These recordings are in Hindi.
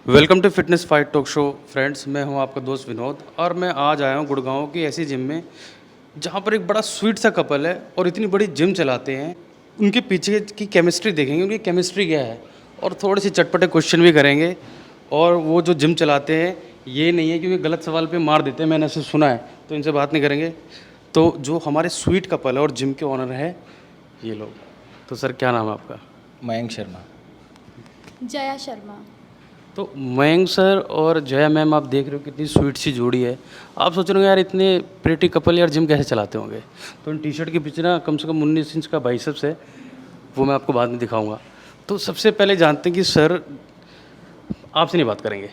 Welcome to fitness fight talk show friends. मैं हूं आपका दोस्त विनोद और मैं आज आया हूं गुड़गांव की ऐसी जिम में जहां पर एक बड़ा स्वीट सा कपल है और इतनी बड़ी जिम चलाते हैं। उनके पीछे की केमिस्ट्री देखेंगे, उनकी केमिस्ट्री क्या है, और थोड़े से चटपटे क्वेश्चन भी करेंगे। और वो जो जिम चलाते हैं ये नहीं है कि वे गलत सवाल पे मार देते हैं, मैंने ऐसे सुना है, तो इनसे बात नहीं करेंगे। तो जो हमारे स्वीट कपल है और जिम के ऑनर है ये लोग। तो सर क्या नाम है आपका? मयंक शर्मा। जया शर्मा। तो मयंक सर और जया मैम, आप देख रहे हो कितनी स्वीट सी जोड़ी है। आप सोच रहे हो यार इतने प्रेटी कपल यार जिम कैसे चलाते होंगे। तो इन टी शर्ट के पीछे ना कम से कम 19 इंच का बाइसेप्स है, वो मैं आपको बाद में दिखाऊंगा। तो सबसे पहले जानते हैं कि सर आपसे नहीं बात करेंगे,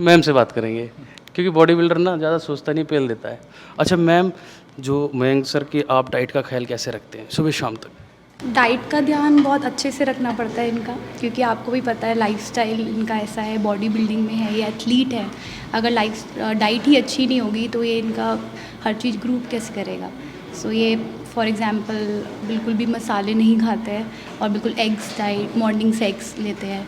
मैम से बात करेंगे, क्योंकि बॉडी बिल्डर ना ज़्यादा सोचता नहीं, पेल देता है। अच्छा मैम, जो मयंक सर की आप डाइट का ख्याल कैसे रखते हैं सुबह शाम तक? डाइट का ध्यान बहुत अच्छे से रखना पड़ता है इनका, क्योंकि आपको भी पता है लाइफस्टाइल इनका ऐसा है, बॉडी बिल्डिंग में है, ये एथलीट है। अगर डाइट ही अच्छी नहीं होगी तो ये इनका हर चीज़ ग्रुप कैसे करेगा। सो ये फॉर एग्ज़ाम्पल बिल्कुल भी मसाले नहीं खाते हैं और बिल्कुल एग्स डाइट, मॉर्निंग से एग्स लेते हैं।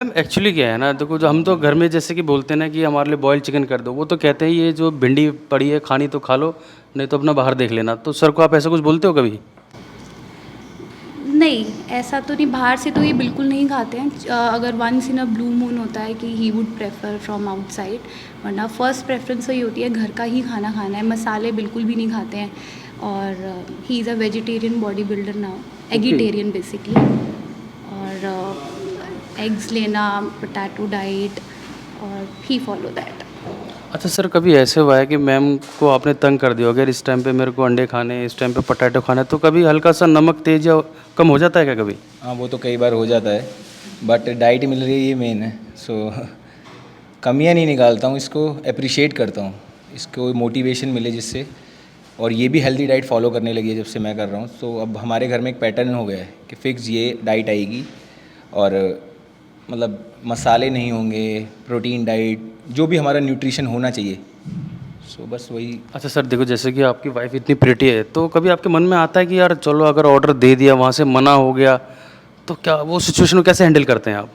मैम एक्चुअली क्या है ना, देखो जो हम तो घर में जैसे कि बोलते हैं ना कि हमारे लिए बॉयल चिकन कर दो, वो तो कहते हैं ये जो भिंडी पड़ी है खानी तो खा लो, नहीं तो अपना बाहर देख लेना। तो सर को आप ऐसा कुछ बोलते हो कभी? नहीं, ऐसा तो नहीं, बाहर से तो ये बिल्कुल नहीं खाते हैं। अगर once in a blue moon होता है कि he would prefer from outside, वरना फर्स्ट प्रेफरेंस वही होती है घर का ही खाना खाना है। मसाले बिल्कुल भी नहीं खाते हैं और he is a vegetarian body builder now, eggetarian basically. और एग्स लेना, पोटैटो डाइट, और ही फॉलो दैट। अच्छा सर, कभी ऐसे हुआ है कि मैम को आपने तंग कर दिया, अगर इस टाइम पे मेरे को अंडे खाने, इस टाइम पे पोटैटो खाना है, तो कभी हल्का सा नमक तेज या कम हो जाता है क्या कभी? हाँ, वो तो कई बार हो जाता है, बट डाइट मिल रही है ये मेन है। सो कमियां नहीं निकालता हूँ, इसको अप्रिशिएट करता हूँ, इसको मोटिवेशन मिले जिससे। और ये भी हेल्दी डाइट फॉलो करने लगी है जब से मैं कर रहा हूँ। सो अब हमारे घर में एक पैटर्न हो गया है कि फ़िक्स ये डाइट आएगी, और मतलब मसाले नहीं होंगे, प्रोटीन डाइट, जो भी हमारा न्यूट्रिशन होना चाहिए। सो बस वही। अच्छा सर देखो, जैसे कि आपकी वाइफ इतनी प्रिटी है, तो कभी आपके मन में आता है कि यार चलो अगर ऑर्डर दे दिया, वहाँ से मना हो गया, तो क्या वो सिचुएशन को कैसे हैंडल करते हैं आप?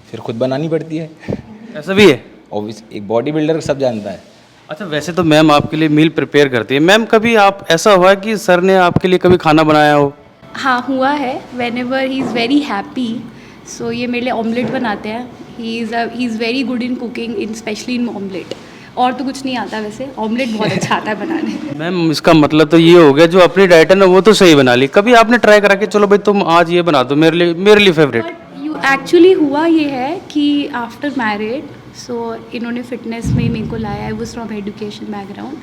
फिर खुद बनानी पड़ती है। ऐसा भी है? ऑब्वियस, एक बॉडी बिल्डर सब जानता है। अच्छा वैसे तो मैम आपके लिए मील प्रिपेयर करती है। मैम कभी आप ऐसा हुआ है कि सर ने आपके लिए कभी खाना बनाया हो? हाँ, हुआ है। Whenever he is very happy, so ये मेरे लिए ऑमलेट बनाते हैं। He is very good in cooking, in specially in omelette. और तो कुछ नहीं आता, वैसे ऑमलेट बहुत अच्छा आता है बनाने। मैम इसका मतलब तो ये हो गया, जो अपनी डाइट है ना वो तो सही बना ली। कभी आपने ट्राई करा कि चलो भाई तुम आज ये बना दो मेरे लिए फेवरेट? बट यू एक्चुअली हुआ ये है कि आफ्टर मैरिड, सो इन्होंने फिटनेस में मेरे को लाया। I was from education background,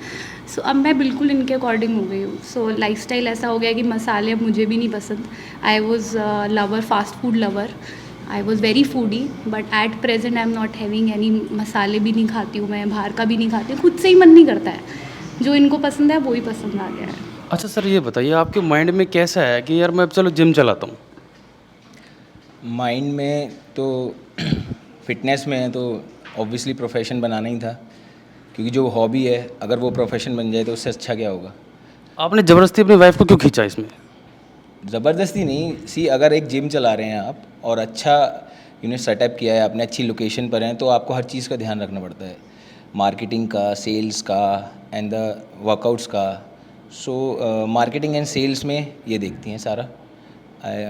so अब मैं बिल्कुल इनके अकॉर्डिंग हो गई हूँ। सो लाइफस्टाइल ऐसा हो गया कि मसाले अब मुझे भी नहीं पसंद। I was lover, fast food lover, I was very foodie, but at present I am not having any. मसाले भी नहीं खाती हूँ मैं, बाहर का भी नहीं खाती हूँ, खुद से ही मन नहीं करता है। जो इनको पसंद है वो ही पसंद आ गया है। अच्छा सर ये बताइए, आपके माइंड में कैसा है कि यार मैं अब चलो जिम चलाता हूँ? माइंड में तो फिटनेस में है तो ऑब्वियसली प्रोफेशन बनाना ही था, क्योंकि जो हॉबी है अगर वो प्रोफेशन बन जाए तो उससे अच्छा क्या होगा। आपने ज़बरदस्ती अपनी वाइफ को क्यों खींचा इसमें? ज़बरदस्ती नहीं, सी अगर एक जिम चला रहे हैं आप और अच्छा यूनिट सेटअप किया है आपने, अच्छी लोकेशन पर हैं, तो आपको हर चीज़ का ध्यान रखना पड़ता है, मार्केटिंग का, सेल्स का, एंड द वर्कआउट्स का। सो मार्केटिंग एंड सेल्स में ये देखती हैं सारा।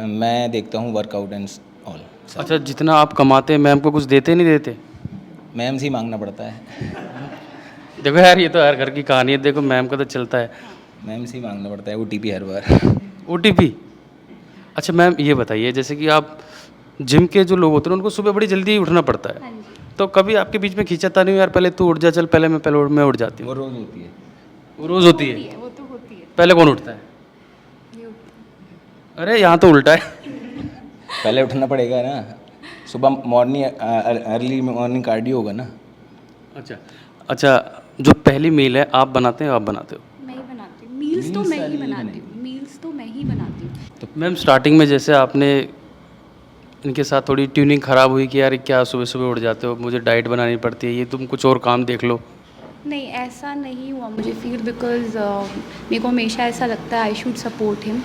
मैं देखता हूँ वर्कआउट एंड ऑल। अच्छा जितना आप कमाते हैं मैम को कुछ देते नहीं देते? मैम से ही मांगना पड़ता है। देखो यार ये तो हर घर की कहानी है, देखो मैम का तो चलता है। मैम से ही मांगना पड़ता है OTP हर बार। OTP? अच्छा मैम ये बताइए, जैसे कि आप जिम के जो लोग होते हैं उनको सुबह बड़ी जल्दी उठना पड़ता है, हाँ जी। तो कभी आपके बीच में खींचाता नहीं हो यार पहले तू उठ जा, चल पहले मैं उठ जाती वो हूँ? रोज़ होती है। वो रोज़ होती है? वो तो होती है। पहले कौन उठता है? ये होती अरे यहाँ तो उल्टा है। पहले उठना पड़ेगा ना, सुबह मॉर्निंग अर्ली मॉर्निंग कार्डियो होगा ना। अच्छा अच्छा, जो पहली मील है आप बनाते हैं, आप बनाते हो? मैं ही बनाती हूँ मील्स, तो मैं ही बनाती हूँ मील्स, तो मैं ही बनाती हूँ। तो मैम स्टार्टिंग में जैसे आपने इनके साथ थोड़ी ट्यूनिंग ख़राब हुई कि यार क्या सुबह सुबह उठ जाते हो, मुझे डाइट बनानी पड़ती है, ये तुम कुछ और काम देख लो? नहीं, ऐसा नहीं हुआ मुझे फील, बिकॉज मेरे को हमेशा ऐसा लगता है आई शुड सपोर्ट हिम।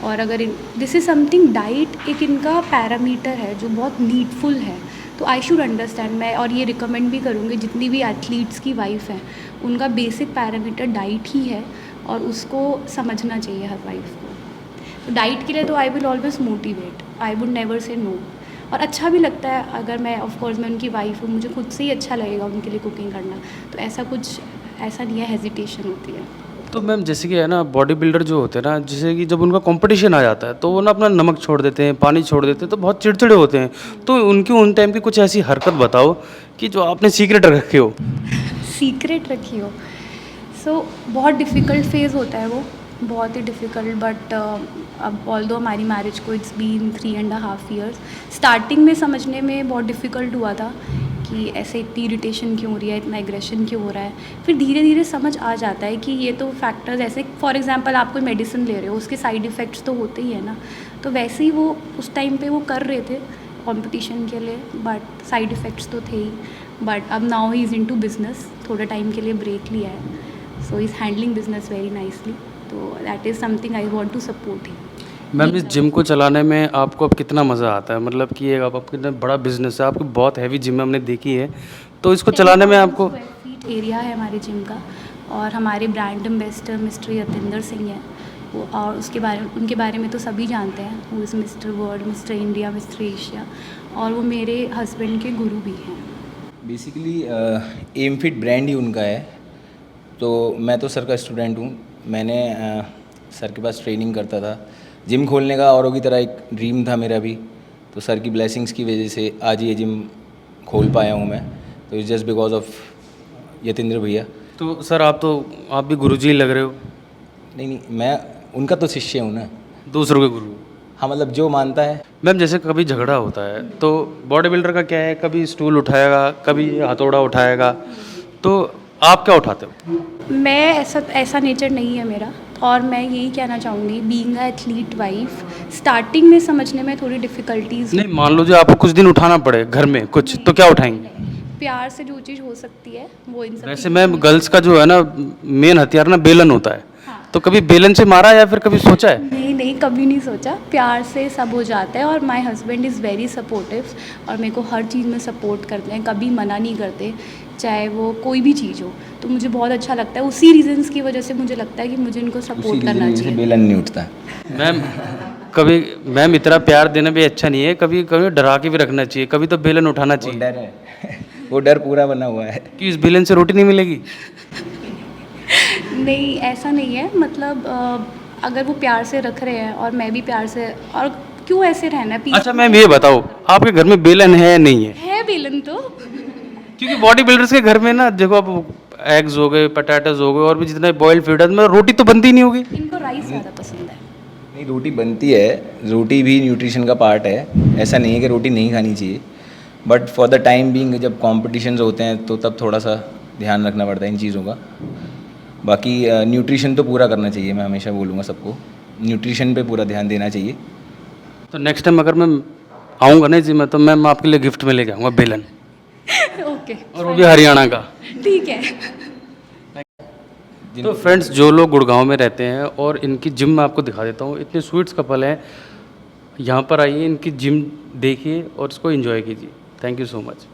और अगर दिस इज़ समथिंग, डाइट एक इनका पैरामीटर है जो बहुत नीडफुल है। तो आई शुड अंडरस्टैंड मैं, और ये रिकमेंड भी करूँगी जितनी भी एथलीट्स की वाइफ हैं, उनका बेसिक पैरामीटर डाइट ही है और उसको समझना चाहिए हर वाइफ को। तो डाइट के लिए तो I will always motivate, I would never say no. और अच्छा भी लगता है अगर मैं, ऑफ कोर्स मैं उनकी वाइफ हूँ, मुझे खुद से ही अच्छा लगेगा उनके लिए कुकिंग करना, तो ऐसा नहीं है, हेजिटेशन होती है। तो मैम जैसे कि है ना बॉडी बिल्डर जो होते हैं ना, जैसे कि जब उनका कंपटीशन आ जाता है तो वो ना अपना नमक छोड़ देते हैं, पानी छोड़ देते हैं, तो बहुत चिड़चिड़े होते हैं। तो उनकी उन टाइम की कुछ ऐसी हरकत बताओ कि जो आपने सीक्रेट रखे हो। सीक्रेट रखी हो। सो बहुत डिफ़िकल्ट फेज़ होता है वो, बहुत ही डिफ़िकल्ट, बट अब ऑल्दो हमारी मैरिज को इट्स बीन 3.5 ईयर्स, स्टार्टिंग में समझने में बहुत डिफ़िकल्ट हुआ था कि ऐसे इतनी इरिटेशन क्यों हो रही है, इतना एग्रेशन क्यों हो रहा है। फिर धीरे धीरे समझ आ जाता है कि ये तो फैक्टर्स, ऐसे फॉर एग्जांपल आप कोई मेडिसिन ले रहे हो, उसके साइड इफ़ेक्ट्स तो होते ही है ना, तो वैसे ही वो उस टाइम पे वो कर रहे थे कंपटीशन के लिए, बट साइड इफ़ेक्ट्स तो थे ही। बट अब now he is into business, थोड़ा टाइम के लिए ब्रेक लिया है, so is handling business very nicely, तो that is something I want to support him. Ma'am इस जिम को चलाने में आपको अब कितना मज़ा आता है? मतलब कि ये अब आपका कितना बड़ा बिजनेस है, आपकी बहुत हैवी जिम हमने देखी है, तो इसको चलाने में आपको फीट एरिया है हमारे जिम का, और हमारे brand ambassador mister Yatinder Singh हैं वो, और उनके बारे में तो सभी जानते हैं, वो is mister world, mister India, mister Asia, और वो मेरे हस्बैंड के गुरु भी हैं। बेसिकली एम फिट ब्रांड ही उनका है। तो मैं तो सर का स्टूडेंट हूँ। मैंने सर के पास ट्रेनिंग करता था। जिम खोलने का औरों की तरह एक ड्रीम था मेरा भी, तो सर की ब्लेसिंग्स की वजह से आज ये जिम खोल पाया हूँ मैं। तो it's just because of Yatindra भैया। तो सर आप भी गुरुजी लग रहे हो, नहीं, मैं उनका तो शिष्य हूँ ना। दूसरों के गुरु। हाँ, मतलब जो मानता है। मैम जैसे कभी झगड़ा होता है तो बॉडी बिल्डर का क्या है, कभी स्टूल उठाएगा, कभी हथौड़ा उठाएगा, तो आप क्या उठाते हो? मैं ऐसा नेचर नहीं है मेरा, और मैं यही कहना चाहूँगी, being a athlete wife, starting में समझने में थोड़ी डिफ़िकल्टीज। नहीं, मान लो जो आपको कुछ दिन उठाना पड़े घर में कुछ, तो क्या उठाएंगे? प्यार से जो चीज़ हो सकती है वो इन सब वैसे मैम गर्ल्स का जो है ना मेन हथियार ना बेलन होता है, तो कभी बेलन से मारा या फिर कभी सोचा है? नहीं, कभी नहीं सोचा। प्यार से सब हो जाता है, और my husband is very supportive, और मेरे को हर चीज़ में सपोर्ट करते हैं, कभी मना नहीं करते, चाहे वो कोई भी चीज़ हो। तो मुझे बहुत अच्छा लगता है, उसी रीजंस की वजह से मुझे लगता है कि मुझे इनको सपोर्ट करना चाहिए। बेलन नहीं उठता। मैम इतना प्यार देना भी अच्छा नहीं है, कभी कभी डरा के भी रखना चाहिए, कभी तो बेलन उठाना वो चाहिए। डर है वो डर पूरा बना हुआ है कि इस बेलन से रोटी नहीं मिलेगी। नहीं, ऐसा नहीं है, मतलब अगर वो प्यार से रख रहे हैं और मैं भी प्यार से, और क्यों ऐसे रहना है। अच्छा मैम ये बताओ, आपके घर में बेलन है या नहीं है? बेलन तो क्योंकि बॉडी बिल्डर्स के घर में ना देखो, अब एग्स हो गए, पटाटोज हो गए, और भी जितने बॉइल्ड फीड है, में रोटी तो बनती नहीं होगी। इनको राइस ज़्यादा पसंद है। नहीं, रोटी बनती है, रोटी भी न्यूट्रिशन का पार्ट है। ऐसा नहीं है कि रोटी नहीं खानी चाहिए, but for the time being जब कॉम्पिटिशन्स होते हैं तो तब थोड़ा सा ध्यान रखना पड़ता है इन चीज़ों का। बाकी न्यूट्रिशन तो पूरा करना चाहिए। मैं हमेशा बोलूँगा सबको, न्यूट्रिशन पे पूरा ध्यान देना चाहिए। तो नेक्स्ट टाइम अगर मैं आऊँगा ना जी, मैं तो मैम आपके लिए गिफ्ट में लेके आऊँगा बेलन, ओके, और वो भी हरियाणा का। ठीक है। तो फ्रेंड्स, जो लोग गुड़गांव में रहते हैं, और इनकी जिम मैं आपको दिखा देता हूँ, इतने स्वीट्स कपल हैं, यहाँ पर आइए, इनकी जिम देखिए और इसको एंजॉय कीजिए। Thank you so much.